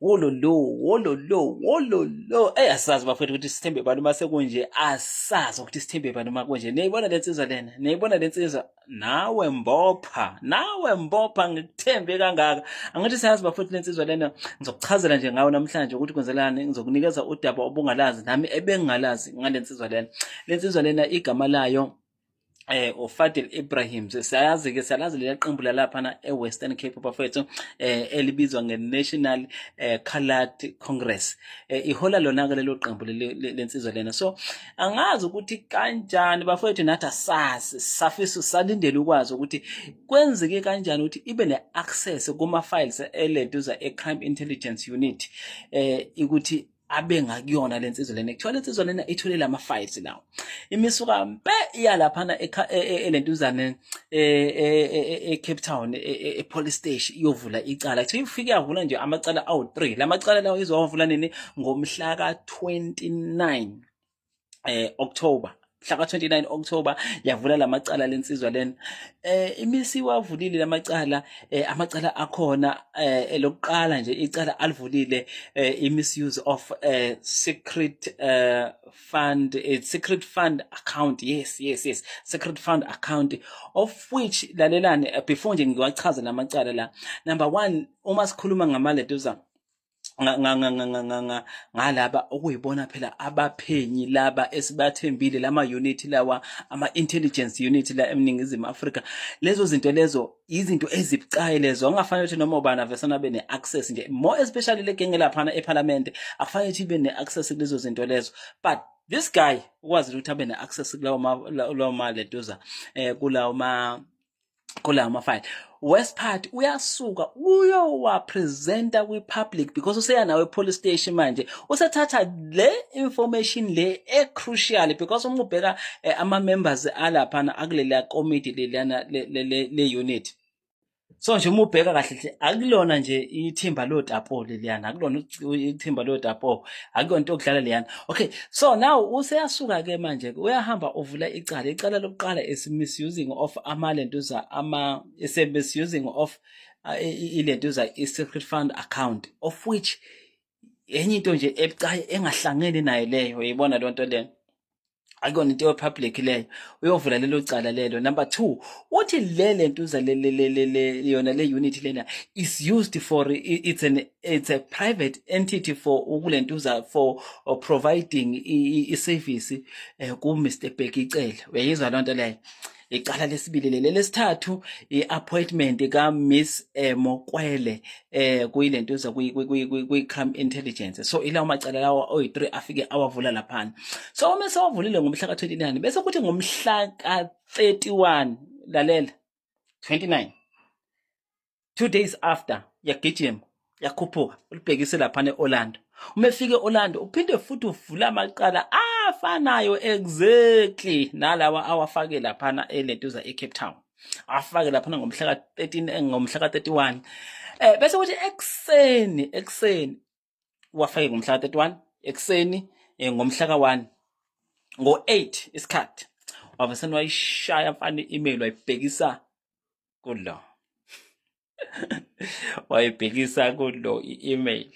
wololo. Asazi bafethu ukuthi sithembe bani uma sekunje, asazi ukuthi sithembe bani uma kunje. Niyibona le nsizwa lena, niyibona le nsizwa. Nawe mbopha ngikuthembe kangaka. Angithi sayazi bafethu le nsizwa lena, ngizokuchazela nje ngawo namhlanje ukuthi kwenzelani, ngizokunikeza udaba obungalazi nami ebengingalazi ngale nsizwa lena. Le nsizwa lena igama layo uFadil Ibrahim. Siyazi-ke, siyalazi leli qembu lalaphana e-Western Cape bafethu, elibizwa nge-National Coloured Congress. Ihola lona-ke lelo qembu lensizwa lena. So angazi ukuthi kanjani bafethu, nathi asazi, safisa salindele ukwazi ukuthi kwenzeke kanjani ukuthi ibe ne-access kuma-files eleduza e-Crime Intelligence Unit, ukuthi abe ngakuyona le nsizwa lena. Kuthiwa le nsizwa lena ithole lama-files lawo, imisuka mpe iyalaphana elentuzane e-Cape Town e-police station iyovula icala. Kuthiwa ifike yavula nje amacala awu-3. La macala lawo izowavula nini? Ngomhla ka-29 October. Mhla ka-29 October yavula lamacala lensizwa lena. Imisi wavulile lamacala, amacala akhona, lokuqala nje icala alivulile, i-misuse of secret fund account. Yes, secret fund account, of which lalelani, before nje ngiwachaza lamacala la. Number 1, uma sikhuluma ngamaleduza ngalaba okuyibona phela abaphenyi laba esibathembile, lama unit lawa, ama intelligence unit la eNingizimu Afrika. Lezo zinto lezo izinto ezibucayi lezo, ungafanele ukuthi noma ubani vesana bene access nje, more especially le genge laphana eParliament, akufanele ukuthi ibe ne access kulezo zinto lezo. But this guy ukwazi ukuthi abe ne access kulawo maleduza, kulawo ma-file. Westpart uyasuka uyowapresenta kwi-public because useyanawo e-police station manje, usethatha le information le e-crucial because uma ubheka ama-members alaphana akulelia committee leliyana le unit. So nje uma ubheka kahle hle akulona nje ithimba lotapo leliyana, akulona ithimba lotapo, akuyona into okudlala leyana. Okay, so now useyasuka ke manje uyahamba uvula icala lokuqala misusing of amalentuza misusing of ilentuza i-secret fund account, of which enye into nje ebucayi engahlangene nayo leyo, uyibona lonto leyo, akuyona into public leyo, uyovula lelo cala lelo. Number 2, uthi lentuza yona le unit lena is used for, it's a private entity for ukulentuza for providing i-service ku Mr Bhekicela. Uyayizwa lonto leyo. Icala lesibili leli. Lesithathu, i-appointment ka Miss Mokwele kuyilentuza kwi-Crime Intelligence. So ilawo macala lawo oyi-3 afike awavula laphana. So uma sewavulile ngomhla ka-29 bese kuthi ngomhla ka-31, lalela, 29, 2 days after, yagijima yakhuphuka ulibhekise laphana e-Orlando. Uma efike e-Orlando uphinde futhi uvula amaqala afanayo exactly nalawa awafake laphana elentuza e-Cape Town, afake laphana ngomhla ka-13 ngomhla ka-31. Bese kuthi ekseni wafake ngomhla ka-31 ekseni, ngomhla ka-1 ngo-8 isikhathi wavesena wayishaya mfana i-email wayibhekisa kulo wayibhekisa kulo i-email.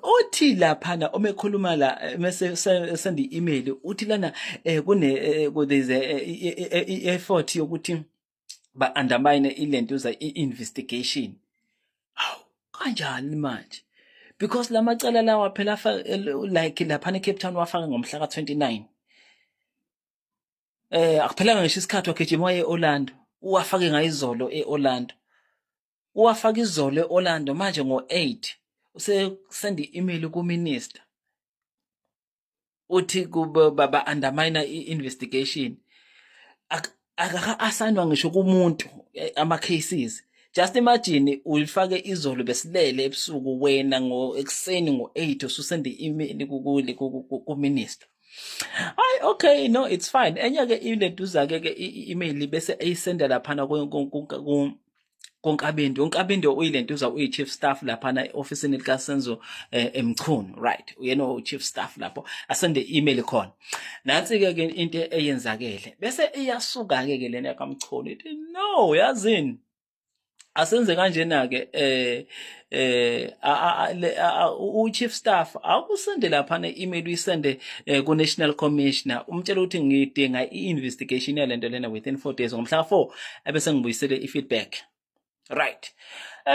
Uthi laphana uma ekhuluma la mase send i-email, uthi lana there's a effort yokuthi ba undermine ilentuza i-investigation. Hawu kanjani manje? Because lamacala lawa phela like laphana eCape Town wafaka ngomhla ka-29. Akuphelanga ngisho isikhathi wagijima waye e-Orlando, uwafake ngayizolo e-Orlando, uwafaka izolo e-Orlando. Manje ngo-8 usesend i-email ku-minister uthi baba undermine i-investigation. Akaka-assignwa ngisho kumuntu ama-cases. Just imagine ulifake izolo besilele ebusuku, wena ekseni ngo-8 ususende i-email ku-minister. Hayi, okay, no, it's fine. Enye ke ilentuza-ke i-email bese eyisenda laphana koNkabinde. uNkabinde uyilentuza uyi-chief staff laphana e-ofisini likaSenzo Mchunu, right? Uyena u-chief staff lapho, asende i-email khona. Nansi-ke into eyenzakele bese iyasuka-ke lena kaMchunu ithi no, yazini asenze kanjena ke u-chief staff akusende lapha ne-email uyisende ku-national commissioner umtshela ukuthi ngidinga i-investigation yalento lena within 4 days ngomhla 4 ebese ngibuyisele i-feedback. Right.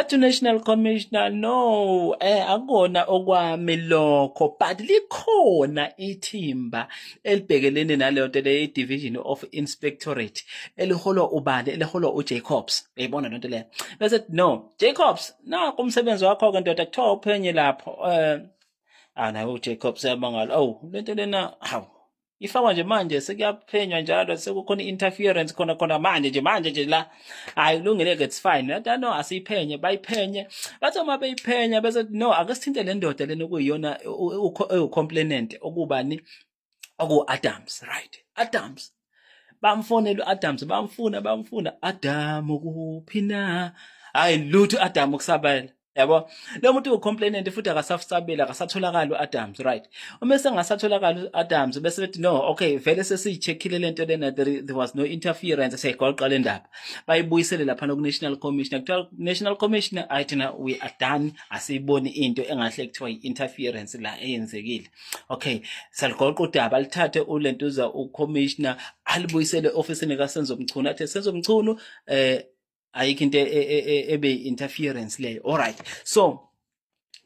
To National Commissioner, no, akona okwami lokho, but likhona ithimba elibhekelene naleyo nto le Division of Inspectorate eliholwa ubani eliholwa uJacobs. Uyayibona lento le. Bese no, Jacobs, naku umsebenzi wakho ke ndoda kuthiwa uphenye lapho. Naye uJacobs yabangala. Oh, lento lena, hawu. Ifakwa nje manje sekuyaphenywa njalo sekukhona interference khona manje nje la ayilungile it's fine no asiyiphenye bayiphenye bathi uma beyiphenya bese no akasithinte le ndoda lena okuyiyona complainant okubani Adams, right? Adams bamfonela Adams bamfuna Adam ukuphina hayi lutho Adam ukusabela yabo lo muntu ucomplainant futhi akasafusabela akasatholakala uAdams, right? Uma sengasatholakala uAdams bese bethi no okay vele sesiyicheckile lento lena there was no interference seyiqoqa le ndaba bayibuyisele lapha ku National Commissioner kuthiwa National Commissioner ayithina we are done asiyiboni into engahle kuthiwa interference la eyenzekile. Okay saliqoqa udaba lithathe ulentuza uCommissioner alibuyisele ofisini kaSenzo Mchunu athi Senzo Mchunu ayikho into ebe interference leyo. All right, so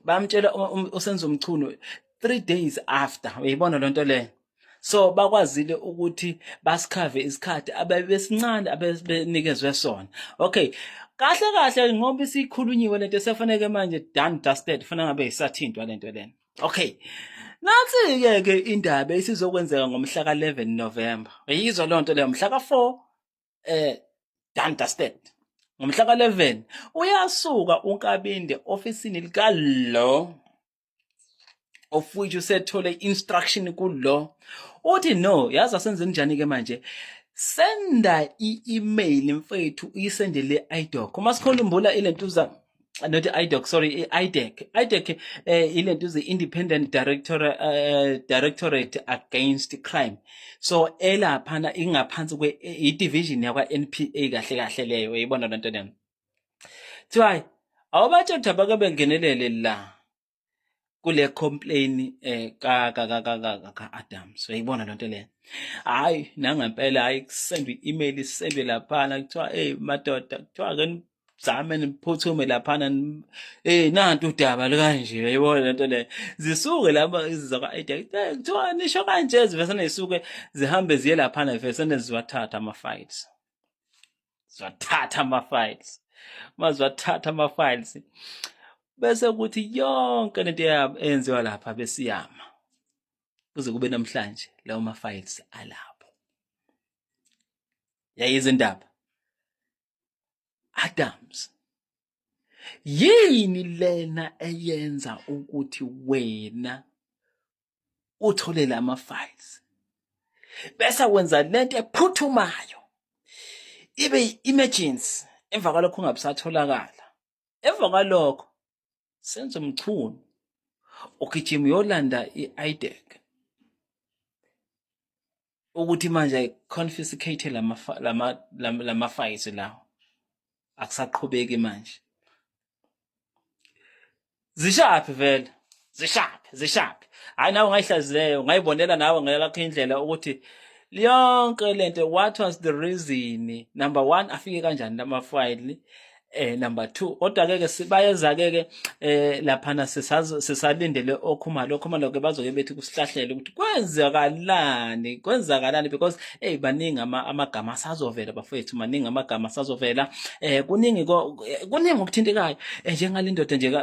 bamtshela uSenzo Mchunu 3 days after uyibona lonto le so bakwazile ukuthi basikhave isikhathi abebesincane abebenikezwe sona. Okay kahle ngoba isikhulunyiwe lento sefanele manje done dusted funa ngabe isathintwa lento lena. Okay nathi ke indaba isizokwenzeka ngomhla ka 11 November yizwa lonto le mhla ka 4 done dusted. Ngomhla ka 11 uyasuka uNkabinde ofisini lika lo of which usethole instruction kulo uthi no yazi asenze njani ke manje senda i-email mfethu uyisendele iDoc uma sikhombula ilentuza not iDoc sorry IDEC ilentuza Independent Directorate Against Crime so elaphana ingaphansi kwe i-division yakwa NPA kahle leyo uyibona lento lena thiwa awubatshe uthaba ke bengenelele la kule complain ka Adams uyibona lonto lena hayi nangempela hayi kusendwe i-email isendwe lapha kuthiwa madoda kuthiwa ke zame niphuthume lapha nantu udaba lekanje uyibona lento le zisuke laba izizakwa IDEC kuthiwa nisho kanje zivesane zisuke zihambe ziye lapha nevesane ziwathatha ama-files mazwathatha ama-files bese ukuthi yonke lento eyenziwa lapha besiyama kuze kube namhlanje lawo ma-files alapho yayizindaba Adams yini lena eyenza ukuthi wena uthole lama-files bese wenza lento ephuthumayo ibe emergency emva kwalokho ungabisatholakala emva kwalokho Senzo Mchunu ugijima uyolanda i-IDEC ukuthi manje confiscate lama-files lawo akusaqhubeki manje zishaphi vele zishaphi hayi nawe ngayihlazileyo ungayibonela nawe ngelakho indlela ukuthi yonke lento what was the reason number 1 afike kanjani lama-file number 2 kodwa ke sibayeza ke laphana sisalindele okhumalo ke bazoke bethi kusihlahlele ukuthi kwenzakalani because baningi amagama asazovela bafethu maningi amagama asazovela kuningi ukuthintekayo njengalindoda nje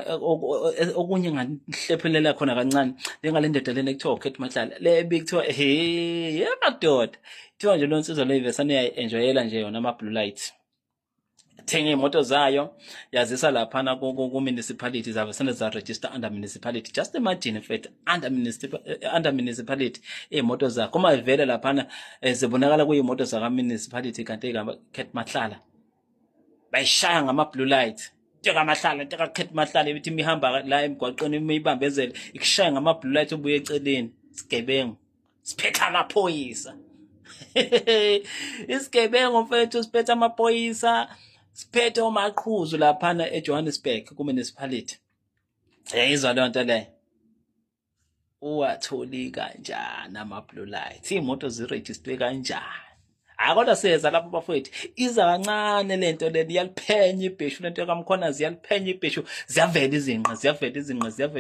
okunye ngahlephelela khona kancane njengalindoda lena kuthiwa ukhetha mahlala le bekuthiwa madoda kuthiwa nje lonsizo levesane yayi-enjoyela nje yona ama-blue light thenga imoto zayo yazisa laphana ku-municipality zabe sene za-register under municipality. Just imagine mfethu under municipality iy'moto zakho uma ivele laphana zibonakala kuyimoto zaka-municipality kanti Khet Mahlala bayishaya ngama-blue light teka Khet Mahlala ibithi imihamba la emgwaqweni imibambezele ikushaya ngama-blue light ubuye eceleni sigebengu siphethe amaphoyisa isigebengu mfethu siphethe amaphoyisa siphethe omaqhuzu laphana eJohannesburg ku-municipality. Yayizwa leyo nto leyo. Uwatholi kanjani ama-blue lights? Iy'moto zirejistwe kanjani? Hhayi kodwa siyeza lapho bafowethu, iza kancane le nto lena, iyaliphenya ibheshu lento kaMkhwanazi, iyaliphenya ibheshu, ziyavela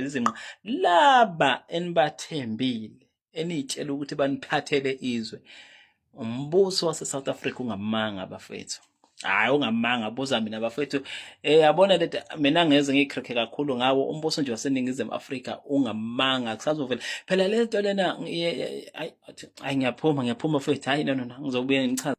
izinqa. Laba enibathembile, eniy'tshela ukuthi baniphathele izwe, umbuso wase-South Africa ungamanga bafethu. Hhayi ungamanga, buza mina bafethu. Yabona lento, mina ngeze ngiyikrekhe kakhulu ngawo umbuso nje waseNingizimu Afrika ungamanga, kusazovela. Phela le nto lena, ayi ngiyaphuma bafethu, hhayi no, ngizobuye ngichaze.